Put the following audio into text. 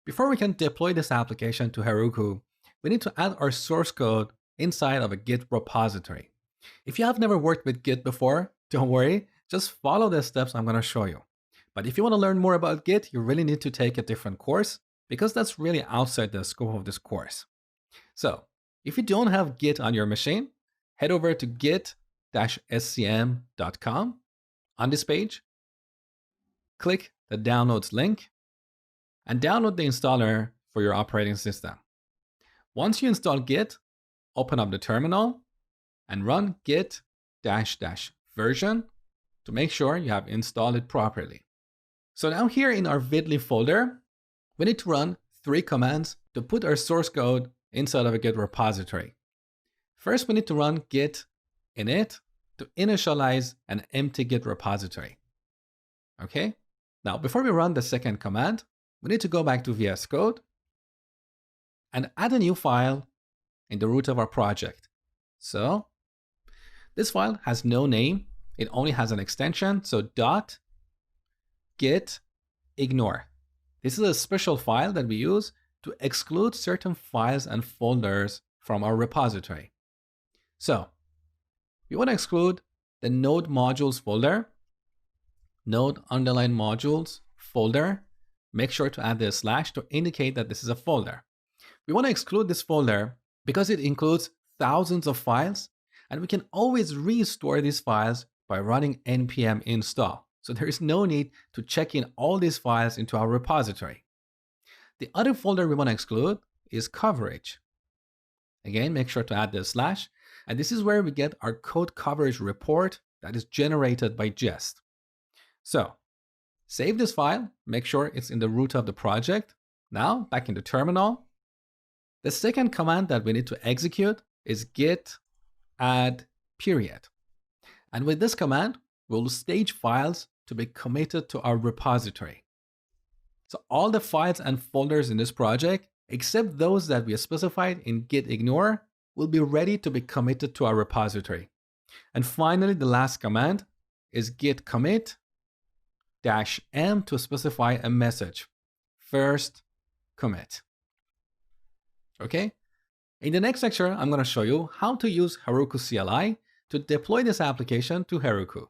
Before we can deploy this application to Heroku, we need to add our source code inside of a Git repository. If you have never worked with Git before, don't worry, just follow the steps I'm going to show you. But if you want to learn more about Git, you really need to take a different course because that's really outside the scope of this course. So if you don't have Git on your machine, head over to git-scm.com. On this page, click the downloads link and download the installer for your operating system. Once you install Git, open up the terminal and run git --version to make sure you have installed it properly. So now here in our vidly folder, we need to run 3 commands to put our source code inside of a Git repository. First, we need to run git init to initialize an empty Git repository. Okay, now before we run the second command, we need to go back to VS Code and add a new file in the root of our project. So this file has no name. It only has an extension. So .git ignore. This is a special file that we use to exclude certain files and folders from our repository. So we want to exclude the node modules folder, node underline modules folder. Make sure to add the slash to indicate that this is a folder. We want to exclude this folder because it includes thousands of files, and we can always restore these files by running npm install. So there is no need to check in all these files into our repository. The other folder we want to exclude is coverage. Again, make sure to add the slash, and this is where we get our code coverage report that is generated by Jest. So save this file, make sure it's in the root of the project. Now back in the terminal, the second command that we need to execute is git add period. And with this command, we'll stage files to be committed to our repository. So all the files and folders in this project, except those that we specified in git ignore, will be ready to be committed to our repository. And finally, the last command is git commit -m to specify a message. First commit. Okay? In the next lecture, I'm going to show you how to use Heroku CLI to deploy this application to Heroku.